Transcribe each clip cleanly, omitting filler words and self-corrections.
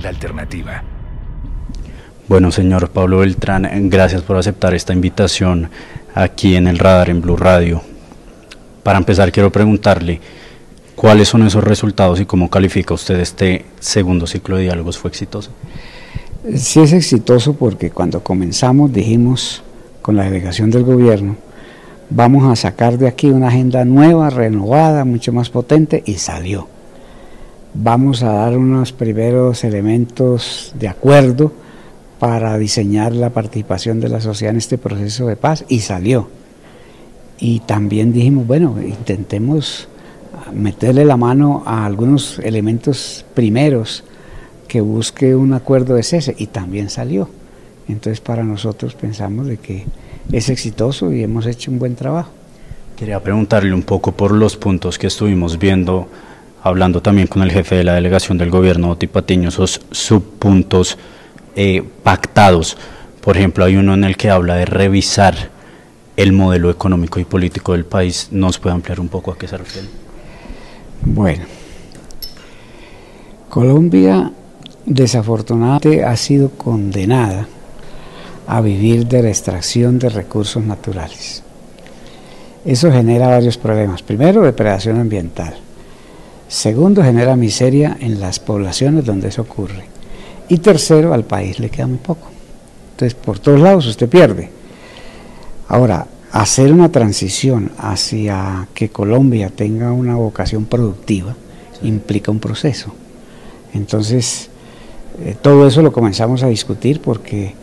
la alternativa. Bueno, señor Pablo Beltrán, gracias por aceptar esta invitación aquí en el Radar en Blue Radio. Para empezar, quiero preguntarle, ¿cuáles son esos resultados y cómo califica usted este segundo ciclo de diálogos? ¿Fue exitoso? Sí es exitoso porque cuando comenzamos dijimos con la delegación del gobierno, vamos a sacar de aquí una agenda nueva, renovada, mucho más potente, y salió. Vamos a dar unos primeros elementos de acuerdo para diseñar la participación de la sociedad en este proceso de paz, y salió. Y también dijimos, bueno, intentemos meterle la mano a algunos elementos primeros que busque un acuerdo de cese, y también salió. Entonces para nosotros pensamos de que es exitoso y hemos hecho un buen trabajo. Quería preguntarle un poco por los puntos que estuvimos viendo, hablando también con el jefe de la delegación del gobierno, Oti Patiño, esos subpuntos pactados. Por ejemplo, hay uno en el que habla de revisar el modelo económico y político del país. ¿Nos puede ampliar un poco a qué se refiere? Bueno, Colombia desafortunadamente ha sido condenada a vivir de la extracción de recursos naturales. Eso genera varios problemas. Primero, depredación ambiental. Segundo, genera miseria en las poblaciones donde eso ocurre. Y tercero, al país le queda muy poco. Entonces, por todos lados usted pierde. Ahora, hacer una transición hacia que Colombia tenga una vocación productiva implica un proceso. Entonces, todo eso lo comenzamos a discutir porque,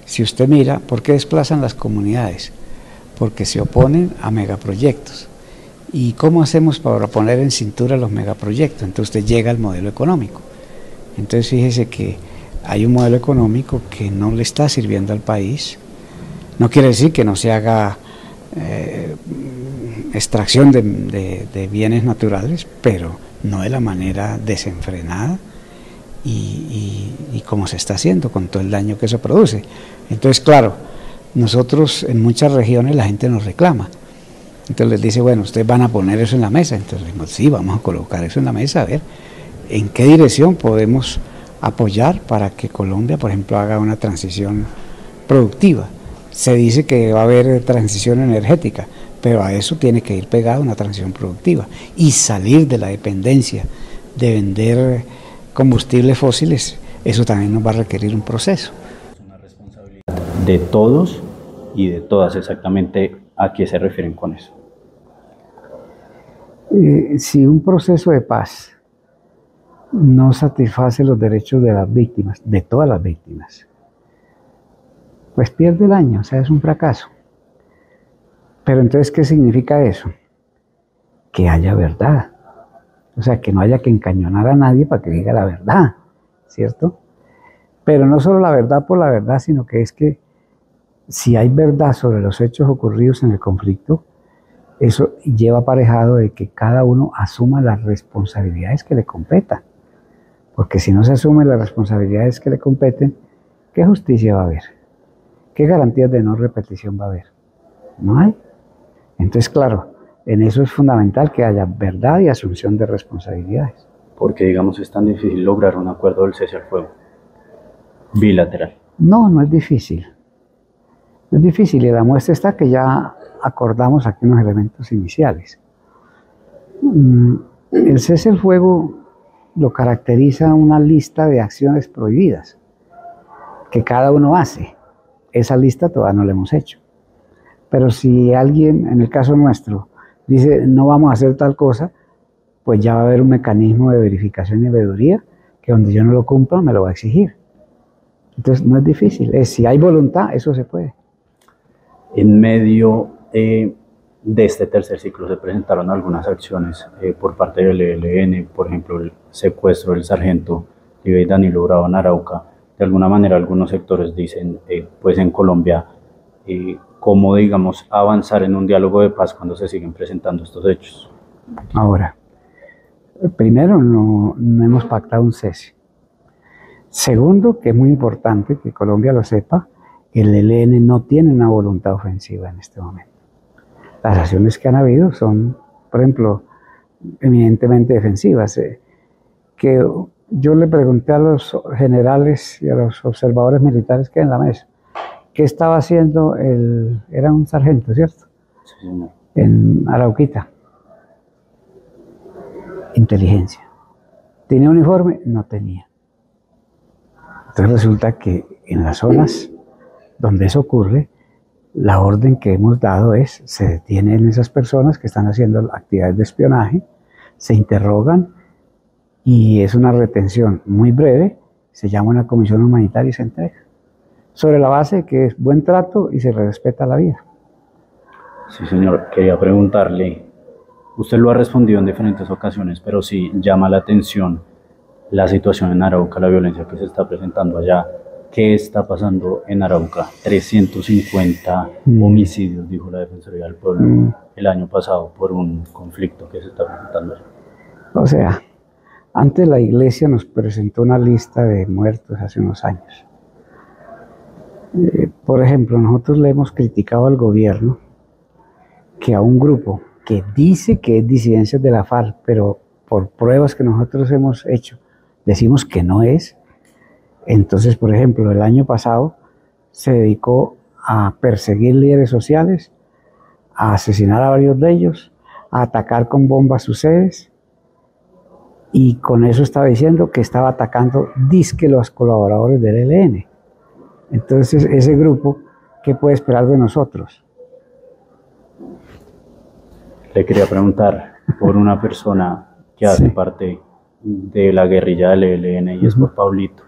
si usted mira, ¿por qué desplazan las comunidades? Porque se oponen a megaproyectos. ¿Y cómo hacemos para poner en cintura los megaproyectos? Entonces usted llega al modelo económico. Entonces fíjese que hay un modelo económico que no le está sirviendo al país. No quiere decir que no se haga extracción de bienes naturales, pero no de la manera desenfrenada y como se está haciendo, con todo el daño que eso produce. Entonces, claro, nosotros en muchas regiones la gente nos reclama. Entonces les dice, bueno, ustedes van a poner eso en la mesa. Entonces decimos, sí, vamos a colocar eso en la mesa, a ver en qué dirección podemos apoyar para que Colombia, por ejemplo, haga una transición productiva. Se dice que va a haber transición energética, pero a eso tiene que ir pegada una transición productiva y salir de la dependencia de vender combustibles fósiles. Eso también nos va a requerir un proceso. Es una responsabilidad de todos y de todas. Exactamente, ¿a qué se refieren con eso? Si un proceso de paz no satisface los derechos de las víctimas, de todas las víctimas, pues pierde el año, o sea, es un fracaso. Pero entonces, ¿qué significa eso? Que haya verdad. O sea, que no haya que encañonar a nadie para que diga la verdad, ¿cierto? Pero no solo la verdad por la verdad, sino que es que si hay verdad sobre los hechos ocurridos en el conflicto, eso lleva aparejado de que cada uno asuma las responsabilidades que le competan. Porque si no se asumen las responsabilidades que le competen, ¿qué justicia va a haber? ¿Qué garantías de no repetición va a haber? No hay. Entonces, claro, en eso es fundamental que haya verdad y asunción de responsabilidades. ¿Por qué, digamos, es tan difícil lograr un acuerdo del cese al fuego bilateral? No, no es difícil. No es difícil, y la muestra está que ya acordamos aquí unos elementos iniciales. El cese al fuego lo caracteriza una lista de acciones prohibidas que cada uno hace. Esa lista todavía no la hemos hecho. Pero si alguien, en el caso nuestro, dice no vamos a hacer tal cosa, pues ya va a haber un mecanismo de verificación y veeduría que donde yo no lo cumpla me lo va a exigir. Entonces no es difícil, si hay voluntad, eso se puede. En medio de este tercer ciclo se presentaron algunas acciones por parte del ELN, por ejemplo el secuestro del sargento Danilo Bravo en Arauca. De alguna manera algunos sectores dicen, pues en Colombia, cómo, digamos, avanzar en un diálogo de paz cuando se siguen presentando estos hechos. Ahora, primero, no hemos pactado un cese. Segundo, que es muy importante que Colombia lo sepa, el ELN no tiene una voluntad ofensiva en este momento. Las acciones que han habido son, por ejemplo, eminentemente defensivas. Que Yo le pregunté a los generales y a los observadores militares que hay en la mesa, ¿qué estaba haciendo era un sargento, ¿cierto? Sí, señor. En Arauquita. Inteligencia. ¿Tenía uniforme? No tenía. Entonces resulta que en las zonas donde eso ocurre, la orden que hemos dado es, se detienen esas personas que están haciendo actividades de espionaje, se interrogan y es una retención muy breve, se llama una comisión humanitaria y se entrega. Sobre la base de que es buen trato y se respeta la vida. Sí, señor. Quería preguntarle, usted lo ha respondido en diferentes ocasiones, pero sí llama la atención la situación en Arauca, la violencia que se está presentando allá. ¿Qué está pasando en Arauca? 350 homicidios, dijo la Defensoría del Pueblo el año pasado por un conflicto que se está presentando allá. O sea, antes la iglesia nos presentó una lista de muertos hace unos años. Por ejemplo, nosotros le hemos criticado al gobierno que a un grupo que dice que es disidencia de la FARC, pero por pruebas que nosotros hemos hecho, decimos que no es. Entonces, por ejemplo, el año pasado se dedicó a perseguir líderes sociales, a asesinar a varios de ellos, a atacar con bombas sus sedes, y con eso estaba diciendo que estaba atacando disque los colaboradores del ELN. Entonces, ese grupo, ¿qué puede esperar de nosotros? Le quería preguntar por una persona que hace parte de la guerrilla del ELN y es por Pablito.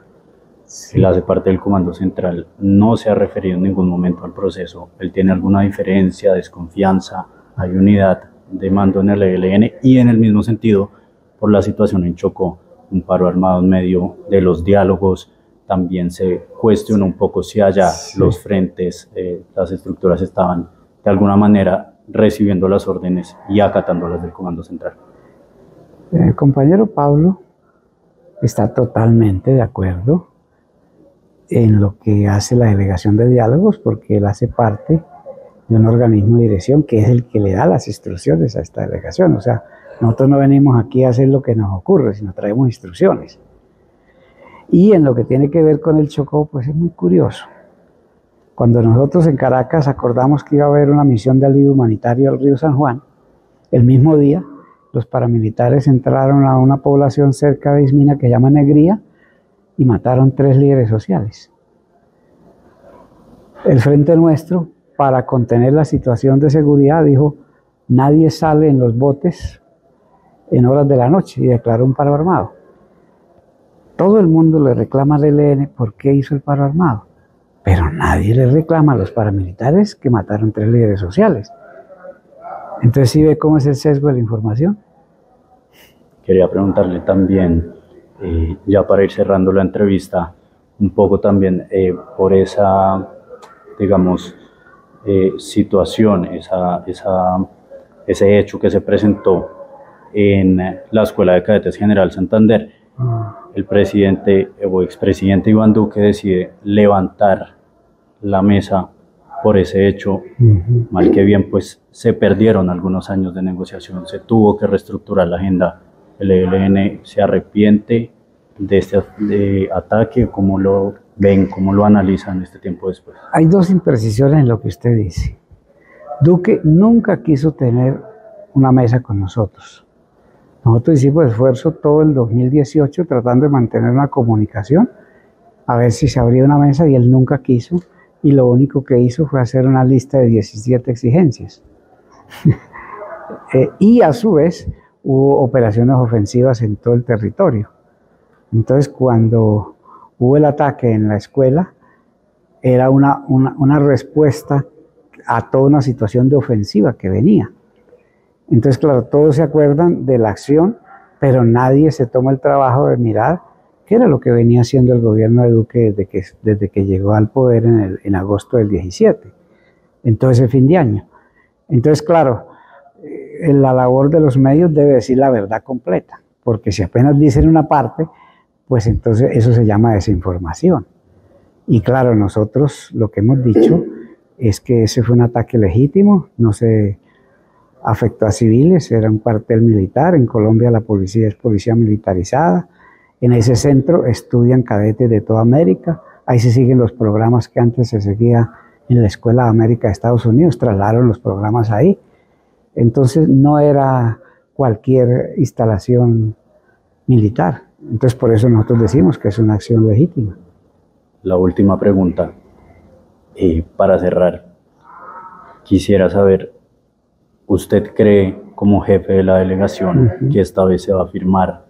Él hace parte del Comando Central. No se ha referido en ningún momento al proceso. ¿Él tiene alguna diferencia, desconfianza? ¿Hay unidad de mando en el ELN? Y en el mismo sentido, por la situación en Chocó, un paro armado en medio de los diálogos, también se cuestiona un poco si allá los frentes, las estructuras estaban de alguna manera recibiendo las órdenes y acatándolas del Comando Central. El compañero Pablo está totalmente de acuerdo en lo que hace la delegación de diálogos, porque él hace parte de un organismo de dirección que es el que le da las instrucciones a esta delegación. O sea, nosotros no venimos aquí a hacer lo que nos ocurre, sino traemos instrucciones. Y en lo que tiene que ver con el Chocó, pues es muy curioso. Cuando nosotros en Caracas acordamos que iba a haber una misión de alivio humanitario al río San Juan, el mismo día los paramilitares entraron a una población cerca de Ismina que se llama Negría y mataron 3 líderes sociales. El Frente Nuestro, para contener la situación de seguridad, dijo: nadie sale en los botes en horas de la noche, y declaró un paro armado. Todo el mundo le reclama al ELN por qué hizo el paro armado, pero nadie le reclama a los paramilitares que mataron 3 líderes sociales. Entonces, ¿sí ve cómo es el sesgo de la información? Quería preguntarle también, ya para ir cerrando la entrevista, un poco también por esa, digamos, situación, ese hecho que se presentó en la Escuela de Cadetes General Santander. El presidente o expresidente Iván Duque decide levantar la mesa por ese hecho. Mal que bien, pues se perdieron algunos años de negociación, se tuvo que reestructurar la agenda. ¿El ELN se arrepiente de este ataque? ¿Cómo lo ven, cómo lo analizan este tiempo después? Hay 2 imprecisiones en lo que usted dice. Duque nunca quiso tener una mesa con nosotros. Nosotros hicimos esfuerzo todo el 2018 tratando de mantener una comunicación, a ver si se abría una mesa, y él nunca quiso, y lo único que hizo fue hacer una lista de 17 exigencias. Y a su vez hubo operaciones ofensivas en todo el territorio. Entonces, cuando hubo el ataque en la escuela, era una respuesta a toda una situación de ofensiva que venía. Entonces, claro, todos se acuerdan de la acción, pero nadie se toma el trabajo de mirar qué era lo que venía haciendo el gobierno de Duque desde que llegó al poder en agosto del 17, entonces el fin de año. Entonces, claro, la labor de los medios debe decir la verdad completa, porque si apenas dicen una parte, pues entonces eso se llama desinformación. Y claro, nosotros lo que hemos dicho es que ese fue un ataque legítimo, no se afectó a civiles, era un cuartel militar. En Colombia la policía es policía militarizada, En ese centro estudian cadetes de toda América, ahí se siguen los programas que antes se seguía en la Escuela de América de Estados Unidos, trasladaron los programas ahí. Entonces no era cualquier instalación militar. Entonces por eso nosotros decimos que es una acción legítima. La última pregunta, para cerrar, quisiera saber, ¿usted cree como jefe de la delegación que esta vez se va a firmar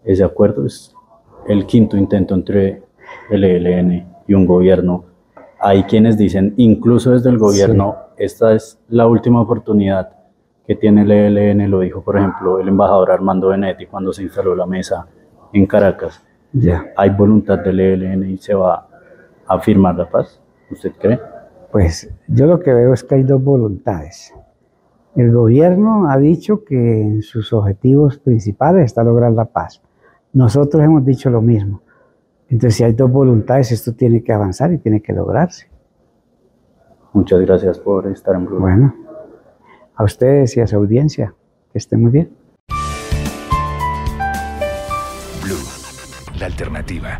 ese acuerdo? Es el quinto intento entre el ELN y un gobierno. Hay quienes dicen, incluso desde el gobierno, sí, esta es la última oportunidad que tiene el ELN, lo dijo por ejemplo el embajador Armando Benetti cuando se instaló la mesa en Caracas. Ya. ¿Hay voluntad del ELN y se va a firmar la paz? ¿Usted cree? Pues yo lo que veo es que hay dos voluntades. El gobierno ha dicho que en sus objetivos principales está lograr la paz. Nosotros hemos dicho lo mismo. Entonces, si hay dos voluntades, esto tiene que avanzar y tiene que lograrse. Muchas gracias por estar en Blue. Bueno, a ustedes y a su audiencia, que estén muy bien. Blue, la alternativa.